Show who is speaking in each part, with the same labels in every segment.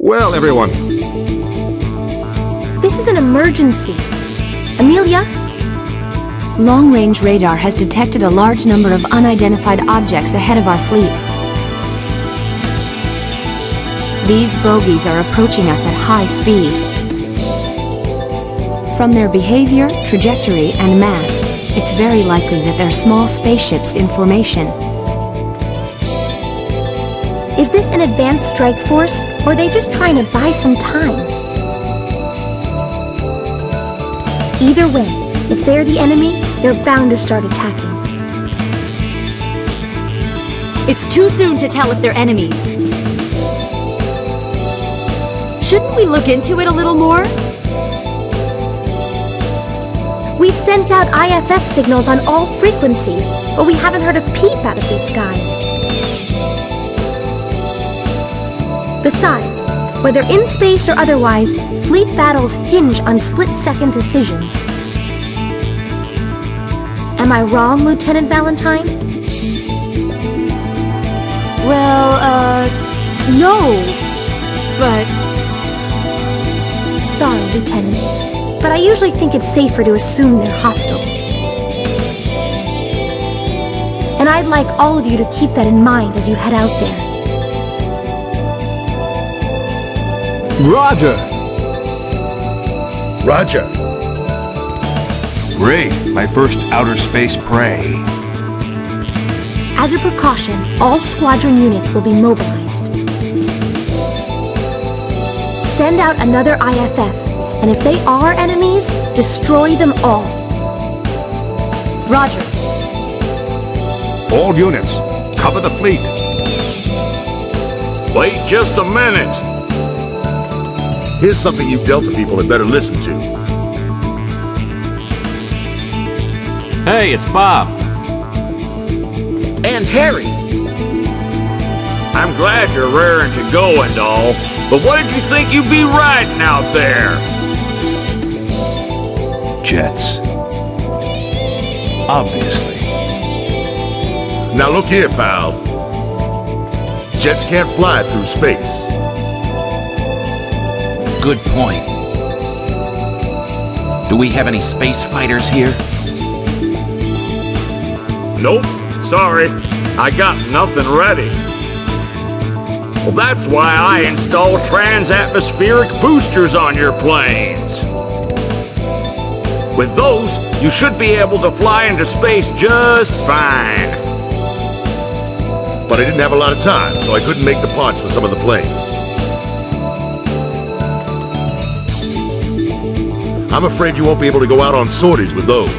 Speaker 1: Well, everyone.
Speaker 2: This is an emergency. Amelia?
Speaker 3: Long-range radar has detected a large number of unidentified objects ahead of our fleet. These bogies are approaching us at high speed. From their behavior, trajectory, and mass, it's very likely that they're small spaceships in formation.
Speaker 2: Is this an advanced strike force, or are they just trying to buy some time? Either way, if they're the enemy, they're bound to start attacking.
Speaker 3: It's too soon to tell if they're enemies. Shouldn't we look into it a little more?
Speaker 2: We've sent out IFF signals on all frequencies, but we haven't heard a peep out of these skies. Besides, whether in space or otherwise, fleet battles hinge on split-second decisions. Am I wrong, Lieutenant Valentine?
Speaker 3: Well, no, but...
Speaker 2: Sorry, Lieutenant, but I usually think it's safer to assume they're hostile. And I'd like all of you to keep that in mind as you head out there.
Speaker 1: Roger!
Speaker 4: Roger!
Speaker 5: Great, my first outer space prey.
Speaker 2: As a precaution, all squadron units will be mobilized. Send out another IFF, and if they are enemies, destroy them all.
Speaker 3: Roger.
Speaker 1: All units, cover the fleet.
Speaker 6: Wait just a minute.
Speaker 4: Here's something you Delta people had better listen to.
Speaker 6: Hey, it's Bob. And Harry.
Speaker 7: I'm glad you're raring to go and all, but what did you think you'd be riding out there?
Speaker 5: Jets. Obviously.
Speaker 4: Now look here, pal. Jets can't fly through space.
Speaker 6: Good point. Do we have any space fighters here?
Speaker 7: Nope, sorry. I got nothing ready. Well, that's why I install trans-atmospheric boosters on your planes. With those, you should be able to fly into space just fine.
Speaker 4: But I didn't have a lot of time, so I couldn't make the parts for some of the planes. I'm afraid you won't be able to go out on sorties with those.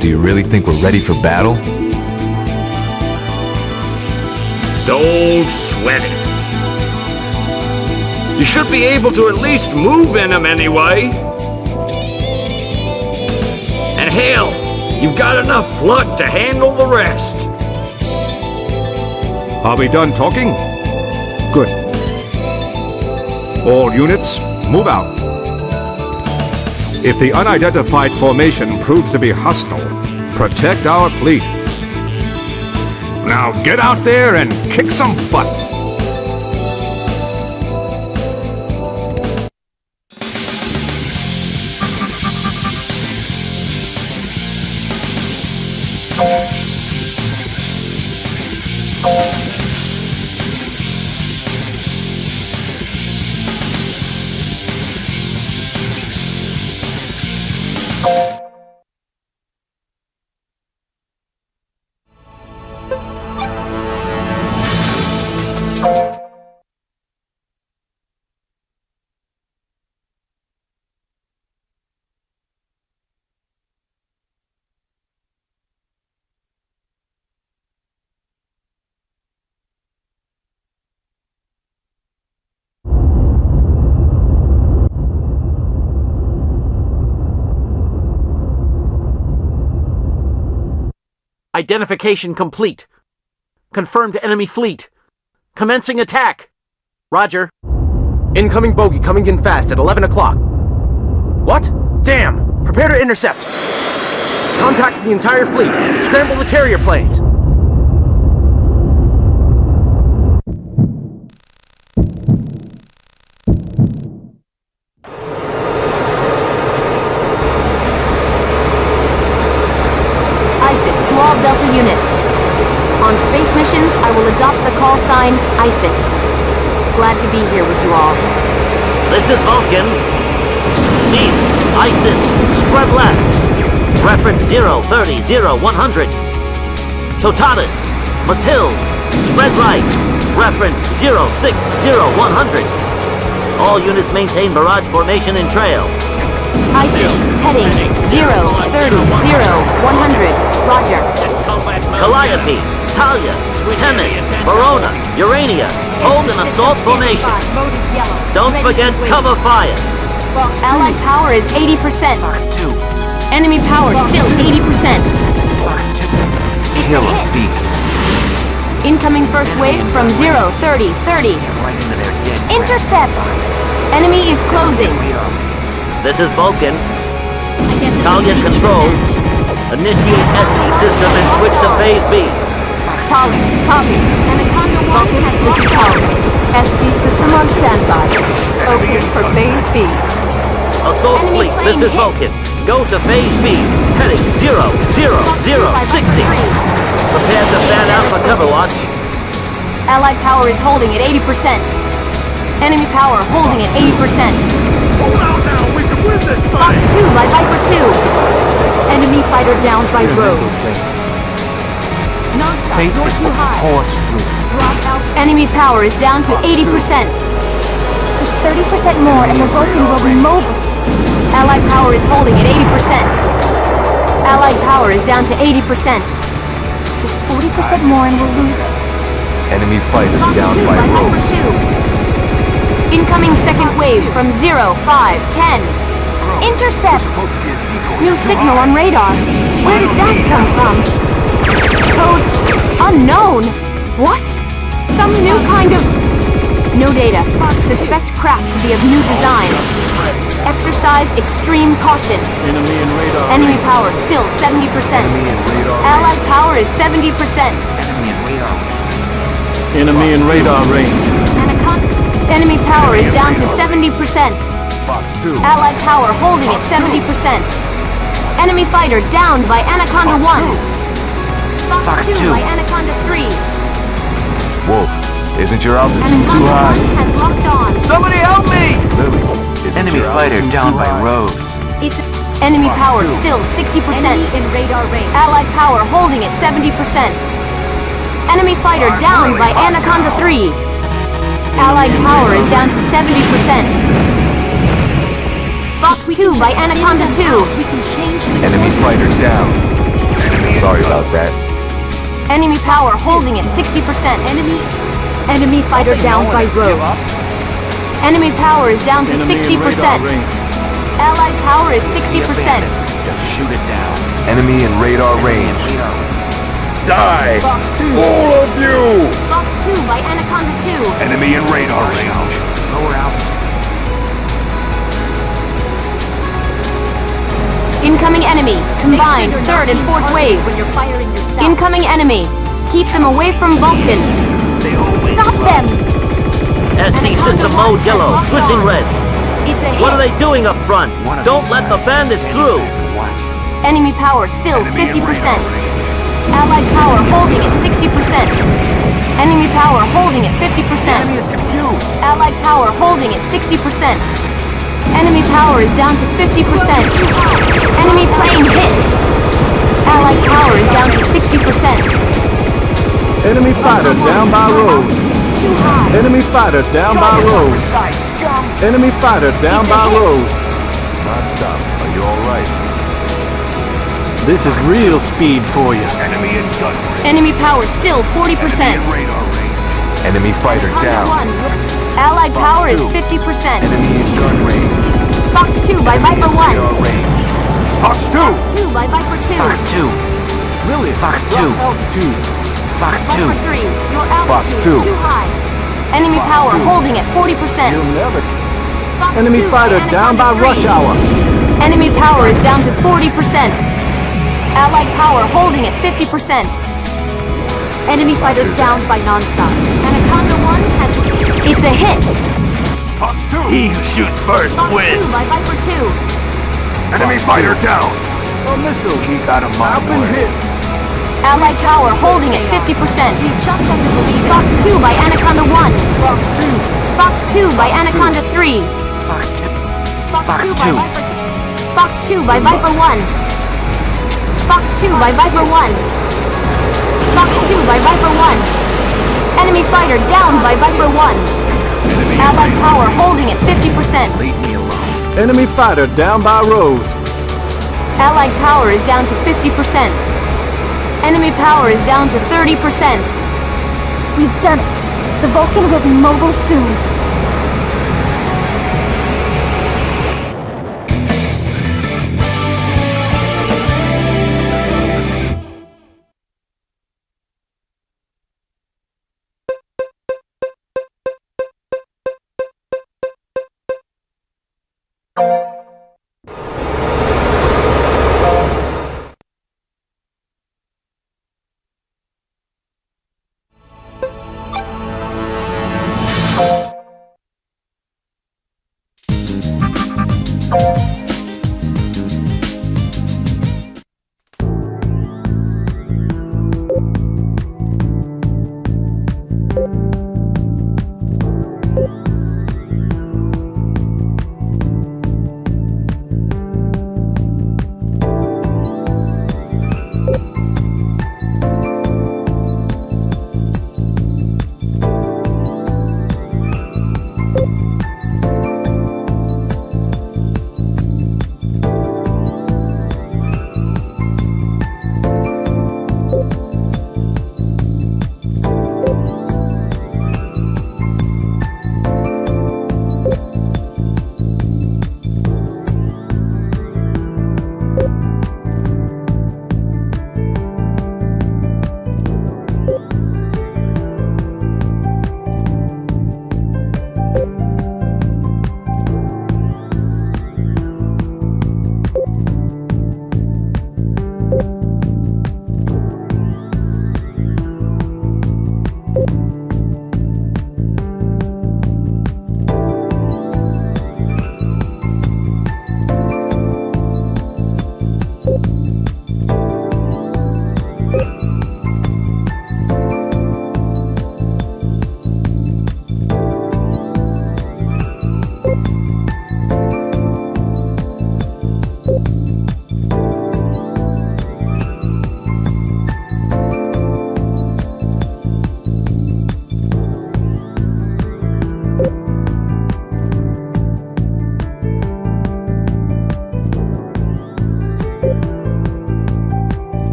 Speaker 5: Do you really think we're ready for battle?
Speaker 7: Don't sweat it. You should be able to at least move in them anyway. And hell, you've got enough pluck to handle the rest.
Speaker 1: Are we done talking? Good. All units, move out. If the unidentified formation proves to be hostile, protect our fleet. Now get out there and kick some butt.
Speaker 6: Identification complete. Confirmed enemy fleet. Commencing attack. Roger.
Speaker 8: Incoming bogey coming in fast at 11 o'clock. What? Damn! Prepare to intercept. Contact the entire fleet. Scramble the carrier planes.
Speaker 3: ISIS to all Delta units. On space missions, I will adopt the call sign ISIS. Glad to be here with you all.
Speaker 6: This is Vulcan. Speed. ISIS. Spread left. Reference 030-100. Totatus. Matilde. Spread right. Reference 060-100. All units maintain barrage formation and trail.
Speaker 3: ISIS, heading 030-100. Roger.
Speaker 6: Calliope, Talia, Temis, Verona, Urania, hold an assault formation. Don't forget cover fire.
Speaker 3: Allied power is 80%. Enemy power still 80%.
Speaker 5: Kill a beacon.
Speaker 3: Incoming first wave from 030-30. Intercept! Enemy is closing.
Speaker 6: This is Vulcan. Talia control. Initiate SD system and switch to phase B.
Speaker 3: Talia, copy. Vulcan, this is Talia. SD system on standby. Open for phase B.
Speaker 6: Assault fleet, this is Vulcan. Go to phase B. Heading 00060. Prepare to fan out for cover watch.
Speaker 3: Allied power is holding at 80%. Enemy power holding at 80%.
Speaker 7: Hold out now, we can win this
Speaker 3: Fox
Speaker 7: fight!
Speaker 3: 2 by Viper 2. Enemy fighter down by Rose.
Speaker 5: Fate is what will pull us through.
Speaker 3: Enemy power is down to 80%.
Speaker 2: Just 30% more and the Vulcan will be mobile.
Speaker 3: Allied power is holding at 80%. Allied power is down to 80%.
Speaker 2: Just 40% more and we'll lose it.
Speaker 5: Enemy fighter
Speaker 3: Fox
Speaker 5: down
Speaker 3: 2
Speaker 5: by
Speaker 3: Viper
Speaker 5: Rose.
Speaker 3: 2. Incoming second wave from 0, 5, 10.
Speaker 2: intercept!
Speaker 3: New signal on radar. Where did that come from? Code unknown. What? Some new kind of... No data. Suspect craft to be of new design. Exercise extreme caution. Enemy power still 70%. Allied power is 70%.
Speaker 8: Enemy in radar range.
Speaker 3: Enemy power is down to 70%.
Speaker 4: Fox 2.
Speaker 3: Allied power holding at 70%. Enemy fighter downed by Anaconda 1. Fox 2 by Anaconda 3.
Speaker 5: Wolf, isn't your altitude
Speaker 3: Anaconda
Speaker 5: too
Speaker 3: 1
Speaker 5: high?
Speaker 3: has locked on.
Speaker 8: Somebody help me!
Speaker 5: Lily, isn't
Speaker 9: Enemy
Speaker 5: your
Speaker 9: fighter
Speaker 5: altitude
Speaker 9: down
Speaker 5: too
Speaker 9: by
Speaker 5: high?
Speaker 9: Rose.
Speaker 3: It's enemy power still 60%.
Speaker 2: in radar range.
Speaker 3: Allied power holding at 70%. Enemy fighter downed by Anaconda 3. Allied power is down to 70%. Fox 2 by Anaconda 2.
Speaker 2: We can change the
Speaker 5: Enemy
Speaker 2: course.
Speaker 5: fighter down. Sorry about that.
Speaker 3: Enemy power holding at 60%. Enemy fighter downed by Rose. Enemy power is down to 60%. Allied power is 60%.
Speaker 9: Just shoot it down.
Speaker 5: Enemy in radar range.
Speaker 4: Die! All of you!
Speaker 3: Fox 2 by Anaconda 2.
Speaker 4: Enemy in radar range.
Speaker 9: Lower altitude.
Speaker 3: Incoming enemy. Combined
Speaker 2: Make sure you're
Speaker 3: third and
Speaker 2: not
Speaker 3: fourth
Speaker 2: being targeted
Speaker 3: waves.
Speaker 2: when you're firing yourself.
Speaker 3: Incoming enemy. Keep them away from Vulcan. Stop them!
Speaker 6: SD system mode yellow, switching red.
Speaker 3: It's a hit.
Speaker 6: What are they doing up front? Don't let the bandits through.
Speaker 3: Enemy power still 50%. Allied power holding at 60%. Enemy power holding at 50%. Allied power holding at 60%. Enemy power is down to 50%. Enemy plane hit. Allied power is down to 60%.
Speaker 8: Enemy fighter down by Rose.
Speaker 3: Too high.
Speaker 8: Enemy fighter down by Rose. Enemy fighter down by Rose.
Speaker 5: Non-stop. Are you alright?
Speaker 8: This is real speed for you.
Speaker 4: Enemy in gun range.
Speaker 3: Enemy power still 40%.
Speaker 4: Radar range.
Speaker 5: Enemy fighter down.
Speaker 3: Allied power is 50%.
Speaker 5: Enemy in gun range.
Speaker 3: Fox 2 by Viper 1.
Speaker 5: Radar range.
Speaker 4: Fox 2!
Speaker 3: Fox 2 by Viper 2.
Speaker 9: Fox 2.
Speaker 8: Really?
Speaker 9: Fox 2.
Speaker 8: Altitude.
Speaker 9: Fox 2.
Speaker 3: Viper 3. Your
Speaker 5: Fox
Speaker 3: altitude is
Speaker 5: 2.
Speaker 3: too high. Enemy power holding at 40%.
Speaker 8: You'll never.
Speaker 3: Fox
Speaker 8: Enemy
Speaker 3: 2
Speaker 8: fighter
Speaker 3: by
Speaker 8: down by
Speaker 3: Anaconda 3.
Speaker 8: rush hour.
Speaker 3: Enemy power is down to 40%. Allied power holding at 50%. Enemy fighter down by nonstop. Anaconda 1 has... It's a hit.
Speaker 4: Fox 2!
Speaker 9: He who shoots first
Speaker 3: Fox 2
Speaker 9: wins.
Speaker 3: by Viper 2.
Speaker 4: Enemy fighter down!
Speaker 8: A missile.
Speaker 9: He got him on
Speaker 8: I've been
Speaker 9: board.
Speaker 8: hit.
Speaker 3: Allied power holding at 50%. Fox 2 by Anaconda 1.
Speaker 8: Fox 2.
Speaker 3: Fox 2 by Anaconda 3.
Speaker 9: Fox 2. Fox 2.
Speaker 3: Fox 2 by Viper 1. Fox 2 by Viper 1. Fox 2 by Viper 1. Enemy fighter down by Viper 1. Allied power holding at 50%.
Speaker 9: Leave me alone.
Speaker 8: Enemy fighter down by Rose.
Speaker 3: Allied power is down to 50%. Enemy power is down to 30%.
Speaker 2: We've done it. The Vulcan will be mobile soon.